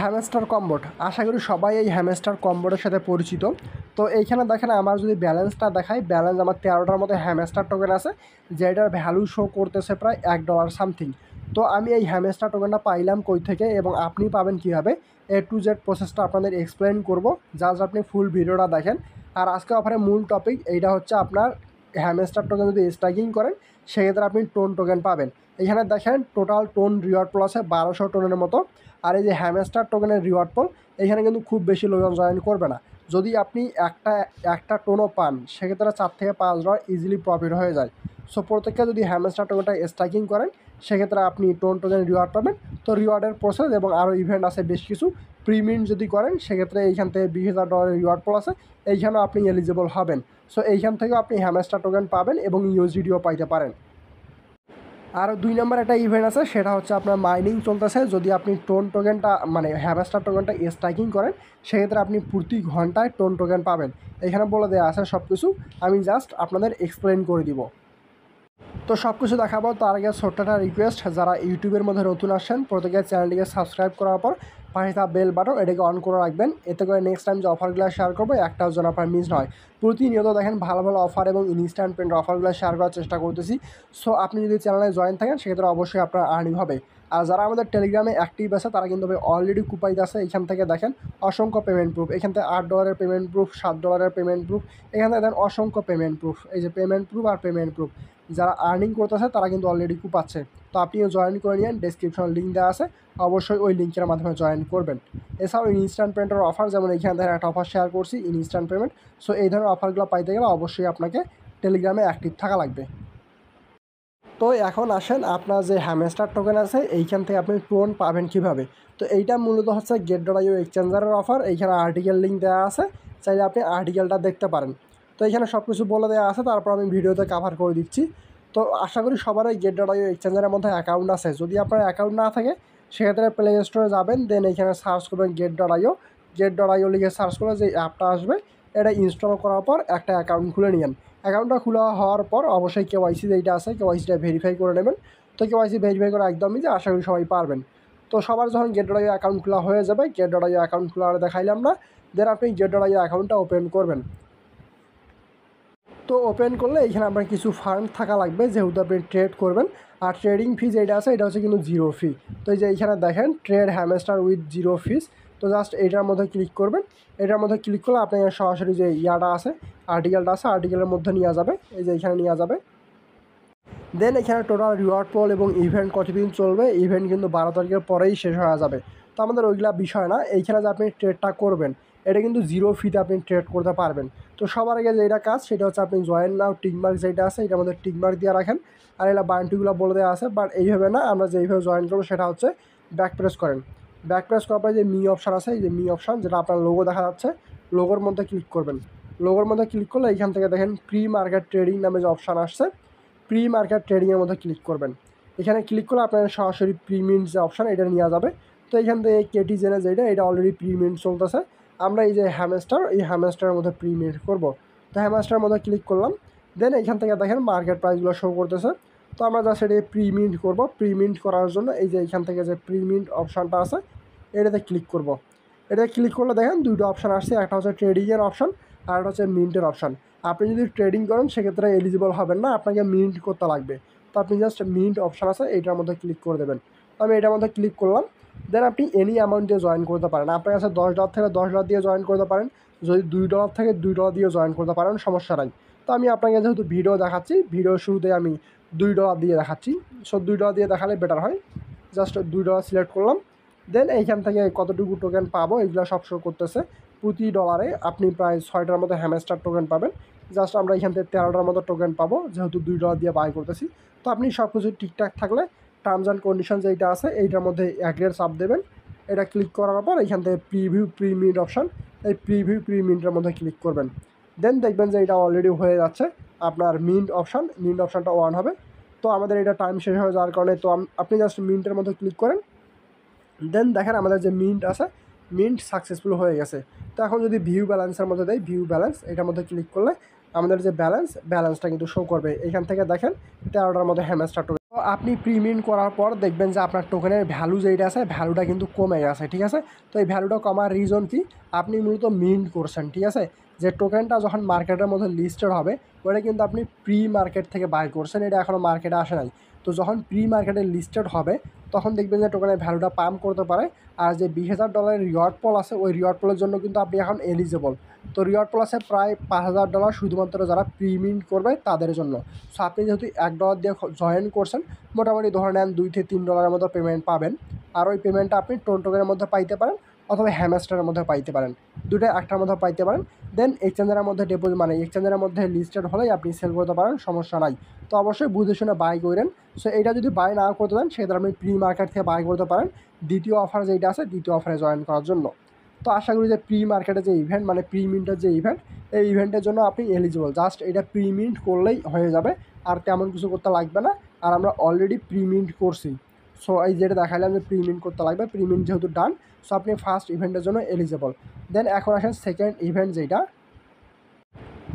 Hamster কম্বোট, আশা করি সবাই এই হ্যামস্টার কম্বোটের সাথে পরিচিত। তো এইখানে দেখেন আমার যদি ব্যালেন্সটা দেখাই, ব্যালেন্স আমার 13টার মতো হ্যামস্টার টোকেন আছে, যেটার ভ্যালু শো করতেছে প্রায় $1 সামথিং। তো আমি এই হ্যামস্টার টোকেনটা পাইলাম কই থেকে এবং আপনি পাবেন কীভাবে, A to Z প্রসেসটা আপনাদের এক্সপ্লেন করব, জাস্ট আপনি ফুল ভিডিওটা দেখেন। আর আজকে অফারের মূল টপিক এইটা হচ্ছে, আপনার হ্যামস্টার টোকেন যদি স্ট্রাইকিং করেন সেক্ষেত্রে আপনি টোন টোকেন পাবেন। এখানে দেখেন টোটাল টোন রিওয়ার্ড পুল আছে 1200 টোনের মতো। আর এই যে হ্যামস্টার টোকেনের রিওয়ার্ড পুল, এখানে কিন্তু খুব বেশি লোকজন জয়েন করবে না। যদি আপনি একটা টোনও পান সেক্ষেত্রে $4 থেকে $5 ইজিলি প্রফিট হয়ে যায়। সো প্রত্যেককে যদি হ্যামস্টার টোকেনটা স্ট্রাইকিং করেন সেক্ষেত্রে আপনি টোন টোকেন রিওয়ার্ড পাবেন। তো রিওয়ার্ডের প্রসেস এবং আরও ইভেন্ট আছে বেশ কিছু। প্রিমিন্ট যদি করেন সেক্ষেত্রে এইখান থেকে $20,000 রিওয়ার্ড পুল আছে, এইখানেও আপনি এলিজিবল হবেন। সো এইখান থেকেও আপনি হ্যামস্টার টোকেন পাবেন এবং ইউএসডিটিও পাইতে পারেন। আর 2 নম্বর একটা ইভেন্ট আছে, সেটা হচ্ছে আপনার মাইনিং চলতেছে। যদি আপনি টোন টোকেনটা মানে হ্যামস্টার টোকেনটা স্ট্রাইকিং করেন সেক্ষেত্রে আপনি প্রতি ঘন্টায় টোন টোকেন পাবেন। এখানে বলে দেওয়া আছে সব কিছু, আমি জাস্ট আপনাদের এক্সপ্লেন করে দিব। তো সব কিছু দেখাবো তার আগে ছোট্ট একটা রিকোয়েস্ট, যারা ইউটিউবের মধ্যে নতুন আসেন প্রত্যেকের চ্যানেলটিকে সাবস্ক্রাইব করার পর পাশে থাকা বেল বাটন এটাকে অন করে রাখবেন, এতে করে নেক্সট টাইম যে অফারগুলো শেয়ার করবো একটাও যেন আপনার মিস নয়। প্রতিনিয়ত দেখেন ভালো ভালো অফার এবং ইনস্ট্যান্ট পেমেন্ট অফারগুলো শেয়ার করার চেষ্টা করতেছি। সো আপনি যদি চ্যানেলে জয়েন থাকেন সেক্ষেত্রে অবশ্যই আপনার আর্নিং হবে। আর যারা আমাদের টেলিগ্রামে অ্যাক্টিভ আছে তারা কিন্তু অলরেডি কুপাইতে আছে। এখান থেকে দেখেন অসংখ্য পেমেন্ট প্রুফ, এখান থেকে $8 পেমেন্ট প্রুফ, $7 পেমেন্ট প্রুফ, এখান থেকে দেন অসংখ্য পেমেন্ট প্রুফ। এই যে পেমেন্ট প্রুফ আর পেমেন্ট প্রুফ, যারা আর্নিং করতেছে তারা কিন্তু অলরেডি কুপাচ্ছে। তো আপনিও জয়েন করে নিন, ডেসক্রিপশন লিঙ্ক দেওয়া আছে, অবশ্যই ওই লিঙ্কের মাধ্যমে জয়েন করবেন। এছাড়াও ইনস্ট্যান্ট পেমেন্টের অফার, যেমন এখানে দেখেন একটা অফার শেয়ার করছি ইনস্ট্যান্ট পেমেন্ট। সো এই ধরনের অফারগুলো পাইতে গেলে অবশ্যই আপনাকে টেলিগ্রামে অ্যাক্টিভ থাকা লাগবে। তো এখন আসেন, আপনার যে হ্যামস্টার টোকেন আছে এইখান থেকে আপনি টোন পাবেন কিভাবে। তো এইটা মূলত হচ্ছে Get.io এক্সচেঞ্জারের অফার। এইখানে আর্টিকেল লিঙ্ক দেওয়া আছে, চাইলে আপনি আর্টিকেলটা দেখতে পারেন। তো এখানে সব কিছু বলে দেওয়া আছে, তারপর আমি ভিডিওতে কভার করে দিচ্ছি। তো আশা করি সবারই Get.io এক্সচেঞ্জারের মধ্যে অ্যাকাউন্ট আছে। যদি আপনার অ্যাকাউন্ট না থাকে সেক্ষেত্রে প্লে স্টোরে যাবেন, দেন এখানে সার্চ করবেন Get.io লিখে সার্চ করে যে অ্যাপটা আসবে এটা ইনস্টল করার পর একটা অ্যাকাউন্ট খুলে নিন। অ্যাকাউন্টটা খোলা হওয়ার পর অবশ্যই কেওয়াইসি যেটা আছে কেওয়াইসিটা ভেরিফাই করে নেবেন। তো কেওয়াইসি ভেরিফাই করা একদমই যে আশা করি সবাই পারবেন। তো সবার যখন Get.io অ্যাকাউন্ট খোলা হয়ে যাবে, Get.io অ্যাকাউন্ট খোলা দেখাইলাম না, দেন আপনি Get.io অ্যাকাউন্টটা ওপেন করবেন। তো ওপেন করলে এখানে আপনার কিছু ফান্ড থাকা লাগবে, যেহেতু আপনি ট্রেড করবেন। আর ট্রেডিং ফিজ যেটা আছে এটা হচ্ছে কিন্তু জিরো ফি। তো এই যে এইখানে দেখেন ট্রেড হ্যামস্টার উইথ জিরো ফিজ। তো জাস্ট এইটার মধ্যে ক্লিক করবেন। এটার মধ্যে ক্লিক করলে আপনার সরাসরি যে ইয়াটা আছে আর্টিকেলটা আছে আর্টিকেলের মধ্যে নিয়ে যাবে, এই যে এইখানে নিয়ে যাবে। দেন এখানে টোটাল রিওয়ার্ড পোল এবং ইভেন্ট কতদিন চলবে, ইভেন্ট কিন্তু 12 তারিখের পরেই শেষ হয়ে যাবে। তো আমাদের ওইগুলা বিষয় না, এইখানে যে আপনি ট্রেডটা করবেন এটা কিন্তু জিরো ফিতে আপনি ট্রেড করতে পারবেন। তো সবার আগে যেটা কাজ সেটা হচ্ছে আপনি জয়েন নাও টিকমার্ক যেটা আছে এটার মধ্যে টিকমার্ক দিয়ে রাখেন। আর এটা বান্টিগুলো বলে দেওয়া আছে, বাট এইভাবে না, আমরা যেইভাবে জয়েন করবো সেটা হচ্ছে ব্যাক প্রেস করেন। ব্যাক প্রেস করার পরে যে মি অপশান আছে, এই যে মি অপশান যেটা আপনার লোগো দেখা যাচ্ছে, লোগোর মধ্যে ক্লিক করবেন। লোগোর মধ্যে ক্লিক করলে এইখান থেকে দেখেন প্রি মার্কেট ট্রেডিং নামে যে অপশান আসছে, প্রি মার্কেট ট্রেডিংয়ের মধ্যে ক্লিক করবেন। এখানে ক্লিক করলে আপনার সরাসরি প্রিমিন্ট যে অপশান এটা নিয়ে যাবে। তো এখান থেকে কেটি জেনে যেটা এটা অলরেডি প্রিমিন্ট চলতেছে। আমরা এই যে হ্যামস্টার, এই হ্যামস্টারের মধ্যে প্রিমিন্ট করব। তো হ্যামস্টারের মধ্যে ক্লিক করলাম, দেন এখান থেকে দেখেন মার্কেট প্রাইসগুলো শো করতেছে। তো আমরা জাস্ট এটা প্রিমিন্ট করব। প্রিমিন্ট করার জন্য এই যে এখান থেকে যে প্রিমিন্ট অপশানটা আছে এটাতে ক্লিক করব। এটা ক্লিক করলে দেখেন দুটো অপশান আসছে, একটা হচ্ছে ট্রেডিংয়ের অপশান আর একটা হচ্ছে মিন্টের অপশান। আপনি যদি ট্রেডিং করেন সেক্ষেত্রে এলিজিবল হবেন না, আপনাকে মিন্ট করতে লাগবে। তো আপনি জাস্ট মিন্ট অপশান আছে এইটার মধ্যে ক্লিক করে দেবেন। তো আমি এটার মধ্যে ক্লিক করলাম, দেন আপনি এনি অ্যামাউন্ট দিয়ে জয়েন করতে পারেন। আপনার কাছে $10 থেকে $10 দিয়ে জয়েন করতে পারেন, যদি $2 থেকে $2 দিয়ে জয়েন করতে পারেন, সমস্যা নাই। তো আমি আপনাকে যেহেতু ভিডিও দেখাচ্ছি, ভিডিওর শুরুতে আমি $2 দিয়ে দেখাচ্ছি। সো $2 দিয়ে দেখালে বেটার হয়। জাস্ট $2 সিলেক্ট করলাম, দেন এইখান থেকে কতটুকু টোকেন পাবো এগুলো সব শো করতেছে। প্রতি ডলারে আপনি প্রায় 6টার মতো হ্যামস্টার টোকেন পাবেন। জাস্ট আমরা এখান থেকে 13টার মতো টোকেন পাবো, যেহেতু $2 দিয়ে বাই করতেছি। তো আপনি সব কিছু ঠিকঠাক থাকলে টার্মস অ্যান্ড কন্ডিশন যেইটা আছে এইটার মধ্যে অ্যাগ্রির চাপ দেবেন। এটা ক্লিক করার পর এখান থেকে প্রিভিউ প্রিমিন্ট অপশান, এই প্রিভিউ প্রিমিন্টের মধ্যে ক্লিক করবেন। দেন দেখবেন যে এটা অলরেডি হয়ে যাচ্ছে আপনার মিন্ট অপশান, মিন্ট অপশানটা অন হবে। তো আমাদের এটা টাইম শেষ হয়ে যাওয়ার কারণে তো আপনি জাস্ট মিন্টের মধ্যে ক্লিক করেন, দেন দেখেন আমাদের যে মিন্ট আছে মিন্ট সাকসেসফুল হয়ে গেছে। তো এখন যদি ভিউ ব্যালেন্সের মধ্যে দেয়, ভিউ ব্যালেন্স এটার মধ্যে ক্লিক করলে আমাদের যে ব্যালেন্সটা কিন্তু শো করবে। এখান থেকে দেখেন 13টার মধ্যে হ্যামস্টার টোকেন। আপনি প্রিমিন্ট করার পর দেখবেন যে আপনার টোকেনের ভ্যালু যেটা আছে ভ্যালুটা কিন্তু কমে গেছে, ঠিক আছে। তো এই ভ্যালুটা কমার রিজন কি, আপনি মূলত মিন্ট করছেন, ঠিক আছে। যে টোকেনটা যখন মার্কেটের মধ্যে লিস্টেড হবে ওটা কিন্তু আপনি প্রি মার্কেট থেকে বাই করছেন, এটা এখনও মার্কেটে আসে নাই। তো যখন প্রি মার্কেটে লিস্টেড হবে তখন দেখবেন যে টোকেনের ভ্যালুটা পাম্প করতে পারে। আর যে $20,000 রিওয়ার্ড পল আছে ওই রিওয়ার্ড পলের জন্য কিন্তু আপনি এখন এলিজেবল। তো রিওয়ার্ড পল আছে প্রায় $5,000 শুধুমাত্র যারা প্রিমিন্ট করবে তাদের জন্য। সো আপনি যেহেতু $1 দিয়ে জয়েন করছেন, মোটামুটি ধরে নেন $2 থেকে $3 মতো পেমেন্ট পাবেন। আর ওই পেমেন্টটা আপনি টোকেনের মধ্যে পাইতে পারেন অথবা হ্যামস্টারের মধ্যে পাইতে পারেন, দুটো একটার মধ্যে পাইতে পারেন। দেন এক্সচেঞ্জের মধ্যে ডিপোজিট মানে এক্সচেঞ্জের মধ্যে লিস্টেড হলেই আপনি সেল করতে পারেন, সমস্যা নাই। তো অবশ্যই বুঝে শুনে বাই করেন। সো এটা যদি বাই না করতে দেন সেক্ষেত্রে আপনি প্রি মার্কেট থেকে বাই করতে পারেন দ্বিতীয় অফার যেটা আছে দ্বিতীয় অফারে জয়েন করার জন্য। তো আশা করি যে প্রি মার্কেটের যে ইভেন্ট মানে প্রি মিন্টের যে ইভেন্ট, এই ইভেন্টের জন্য আপনি এলিজিবল। জাস্ট এটা প্রি মিন্ট করলেই হয়ে যাবে, আর তেমন কিছু করতে লাগবে না। আর আমরা অলরেডি প্রিমিন্ট করছি। সো এই যেটা দেখালাম যে প্রিমিন্ট করতে লাগবে, প্রিমিন্ট যেহেতু ডান, সো আপনি ফার্স্ট ইভেন্টের জন্য এলিজেবল। দেন এখন আসেন সেকেন্ড ইভেন্ট যেটা।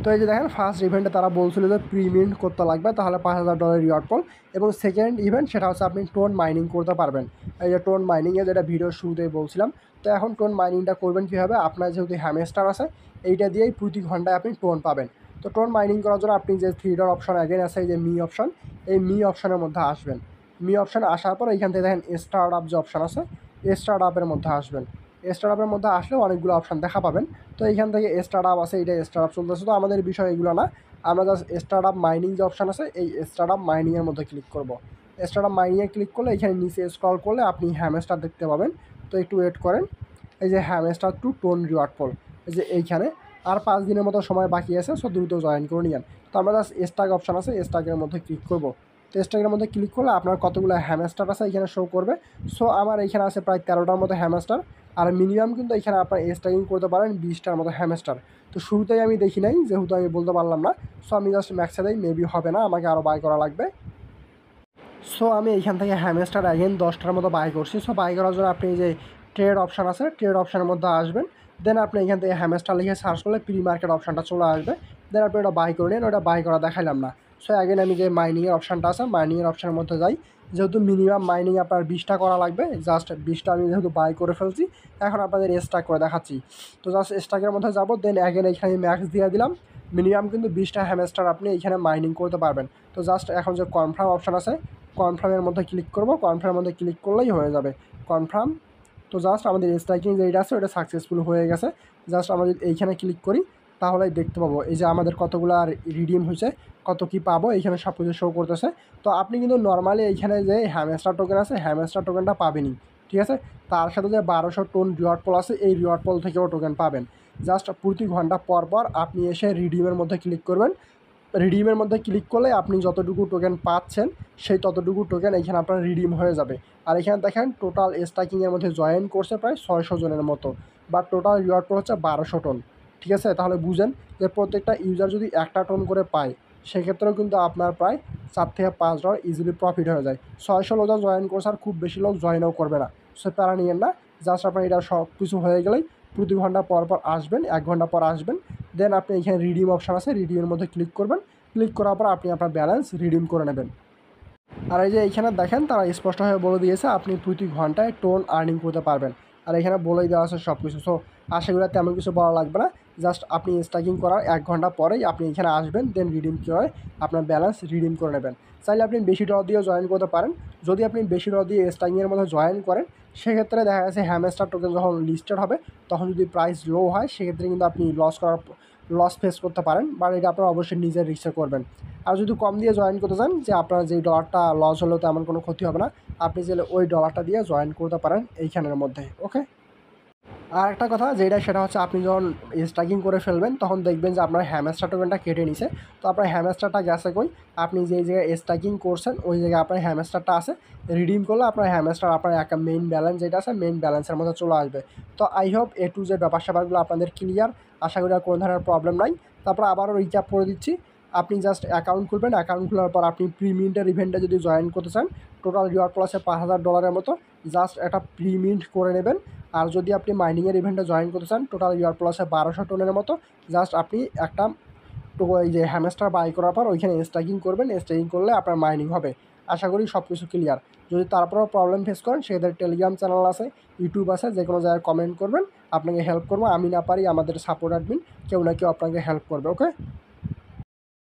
তো এই যে দেখেন ফার্স্ট ইভেন্টে তারা বলছিল যে প্রিমিন্ট করতে লাগবে তাহলে $5,000 রিওয়ার্ড পল, এবং সেকেন্ড ইভেন্ট সেটা হচ্ছে আপনি টোন মাইনিং করতে পারবেন। এই যে টোন মাইনিংয়ে যেটা ভিডিওর শুরুতেই বলছিলাম। তো এখন টোন মাইনিংটা করবেন কীভাবে, আপনার যেহেতু হ্যামস্টার আছে এইটা দিয়েই প্রতি ঘন্টায় আপনি টোন পাবেন। তো টোন মাইনিং করার জন্য আপনি যে থ্রি ডট অপশন অ্যাগেন আছে এই যে মি অপশন, এই মি অপশনের মধ্যে আসবেন। মি অপশানে আসার পর এইখান থেকে দেখেন স্টার্ট আপ যে অপশান আছে স্টার্ট আপের মধ্যে আসবেন। স্টার্ট আপের মধ্যে আসলেও অনেকগুলো অপশান দেখা পাবেন। তো এইখান থেকে স্টার্ট আপ আছে, এইটা স্টার্ট আপ চলতেছে। তো আমাদের বিষয় এগুলো না, আমরা জাস্ট স্টার্ট আপ মাইনিং যে অপশান আছে এই স্টার্ট আপ মাইনিংয়ের মধ্যে ক্লিক করব। স্টার্ট আপ মাইনিংয়ে ক্লিক করলে এখানে নিচে স্ক্রল করলে আপনি হ্যামস্টার দেখতে পাবেন। তো একটু ওয়েট করেন। এই যে হ্যামস্টার টু টোন রিওয়ার্ড পল, এই যে এইখানে আর 5 দিনের মতো সময় বাকি আছে, সো দ্রুত জয়েন করে নিন। তো আমরা জাস্ট স্টাক অপশান আছে স্টাকের মধ্যে ক্লিক করব। তো স্টাকের মধ্যে ক্লিক করলে আপনার কতগুলো হ্যামস্টার আছে এখানে শো করবে। সো আমার এখানে আছে প্রায় 13টার মতো হ্যামস্টার। আর মিনিমাম কিন্তু এখানে আপনার স্টাকিং করতে পারেন 20টার মতো হ্যামস্টার। তো শুরুতেই আমি দেখি নাই যেহেতু আমি বলতে পারলাম না, সো আমি জাস্ট ম্যাক্সে দেই, মেবি হবে না, আমাকে আরও বাই করা লাগবে। সো আমি এইখান থেকে হ্যামস্টার অ্যাগেন 10টার মতো বাই করছি। সো বাই করার জন্য আপনি যে ট্রেড অপশান আছে ট্রেড অপশানের মধ্যে আসবেন। দেন আপনি এখান থেকে হ্যামস্টার লিখে সার্চ করলে প্রি মার্কেট অপশানটা চলে আসবে। দেন আপনি ওটা বাই করে নিন, ওটা বাই করা দেখাইলাম না। সো অ্যাগেন আমি যে মাইনিংয়ের অপশানটা আছে মাইনিংয়ের অপশানের মধ্যে যাই। যেহেতু মিনিমাম মাইনিং আপনার 20টা করা লাগবে, জাস্ট 20টা আমি যেহেতু বাই করে ফেলছি এখন আপনাদের স্টাক করে দেখাচ্ছি। তো জাস্ট স্টাকের মধ্যে যাবো, দেন অ্যাগেন এখানে ম্যাক্স দিয়ে দিলাম। মিনিমাম কিন্তু 20টা হ্যামস্টার আপনি এখানে মাইনিং করতে পারবেন। তো জাস্ট এখন যে কনফার্ম অপশান আছে কনফার্মের মধ্যে ক্লিক করব, কনফার্মের মধ্যে ক্লিক করলেই হয়ে যাবে কনফার্ম। তো জাস্ট আমাদের স্ট্রাইকিং যেটা আছে ওটা সাকসেসফুল হয়ে গেছে। জাস্ট আমরা যদি এইখানে ক্লিক করি তাহলেই দেখতে পাবো এই যে আমাদের কতগুলো আর রিডিম হয়েছে, কত কি পাবো এইখানে সব কিছু শো করতেছে। তো আপনি কিন্তু নর্মালি এইখানে যে হ্যামস্টার টোকেন আছে হ্যামস্টার টোকেনটা পাবেনই, ঠিক আছে। তার সাথে যে 1200 টোন রিওয়ার্ড পল আছে এই রিওয়ার্ড পল থেকেও টোকেন পাবেন। জাস্ট প্রতি ঘন্টা পর পর আপনি এসে রিডিমের মধ্যে ক্লিক করবেন। রিডিমের মধ্যে ক্লিক করলে আপনি যতটুকু টোকেন পাচ্ছেন সেই ততটুকু টোকেন এখানে আপনার রিডিম হয়ে যাবে। আর এখানে দেখেন টোটাল স্ট্রাইকিংয়ের মধ্যে জয়েন করছে প্রায় 600 জনের মতো, বা টোটাল রিওয়ার্ড পল হচ্ছে 1200 টোন, ঠিক আছে। তাহলে বুঝেন যে প্রত্যেকটা ইউজার যদি একটা টোন করে পায় সেক্ষেত্রেও কিন্তু আপনার প্রায় $4 থেকে $5 ইজিলি প্রফিট হয়ে যায়। 600 লোক জয়েন করছে আর খুব বেশি লোক জয়েনও করবে না, সে প্যারা নিয়েন না। জাস্ট আপনার এটা সব কিছু হয়ে গেলেই প্রতি ঘন্টা পর পর আসবেন, 1 ঘন্টা পর আসবেন। দেন আপনি এখানে রিডিম অপশান আছে রিডিমের মধ্যে ক্লিক করবেন। ক্লিক করার পর আপনি আপনার ব্যালেন্স রিডিম করে নেবেন। আর এই যে এইখানে দেখেন তারা স্পষ্টভাবে বলে দিয়েছে আপনি প্রতি ঘন্টায় টোন আর্নিং করতে পারবেন। আর এখানে বলেই দেওয়া আছে সব কিছু। সো আশা করি তেমন কিছু বলা লাগবে না, জাস্ট আপনি স্ট্রাইকিং করার 1 ঘন্টা পরেই আপনি এখানে আসবেন, দেন রিডিম করে আপনার ব্যালেন্স রিডিম করে নেবেন। চাইলে আপনি বেশি ডলার দিয়েও জয়েন করতে পারেন। যদি আপনি বেশি ডলার দিয়ে স্ট্রাইকিংয়ের মধ্যে জয়েন করেন সেক্ষেত্রে দেখা গেছে হ্যামস্টার টোকেন যখন লিস্টেড হবে তখন যদি প্রাইস লো হয় সেক্ষেত্রে কিন্তু আপনি লস ফেস করতে পারেন, বাট এটা আপনারা অবশ্যই নিজের রিস্কে করবেন। আর যদি কম দিয়ে জয়েন করতে চান যে আপনার যেই ডলারটা লস হলেও তেমন কোনো ক্ষতি হবে না, আপনি চাইলে ওই ডলারটা দিয়ে জয়েন করতে পারেন এইখানের মধ্যে, ওকে। আর একটা কথা যেটা সেটা হচ্ছে আপনি যখন স্ট্রাইকিং করে ফেলবেন তখন দেখবেন যে আপনার হ্যামস্টার টোকেনটা কেটে নিছে। তো আপনার হ্যামস্টারটা গেছে কই, আপনি যেই জায়গায় স্ট্রাইকিং করছেন ওই জায়গায় আপনার হ্যামস্টারটা আছে, রিডিম করলে আপনার হ্যামস্টার আপনার একটা মেইন ব্যালেন্স যেটা আছে মেইন ব্যালেন্সের মধ্যে চলে আসবে। তো আই হোপ এ টু যে ব্যাপার স্যাপারগুলো আপনাদের ক্লিয়ার, আশা করি আর কোনো ধরনের প্রবলেম নাই। তারপর আবারও রিক্যাপ করে দিচ্ছি। আপনি জাস্ট অ্যাকাউন্ট খুলবেন, অ্যাকাউন্ট খোলার পর আপনি প্রিমিন্টের ইভেন্টে যদি জয়েন করতে চান টোটাল রিওয়ার্ড প্লাস $5,000 মতো, জাস্ট একটা প্রিমিন্ট করে নেবেন। আর যদি আপনি মাইনিংয়ের ইভেন্টে জয়েন করতে চান টোটাল ইয়ার প্লাসে 1200 টোনের মতো, জাস্ট আপনি একটা এই যে হ্যামস্টার বাই করার পর ওইখানে স্ট্রাইকিং করবেন, স্ট্রাইকিং করলে আপনার মাইনিং হবে। আশা করি সব কিছু ক্লিয়ার। যদি তারপরেও প্রবলেম ফেস করেন সেক্ষেত্রে টেলিগ্রাম চ্যানেল আছে, ইউটিউব আছে, যে কোনো জায়গায় কমেন্ট করবেন, আপনাকে হেল্প করবো। আমি না পারি আমাদের সাপোর্ট অ্যাডমিন কেউ না কেউ আপনাকে হেল্প করবে। ওকে।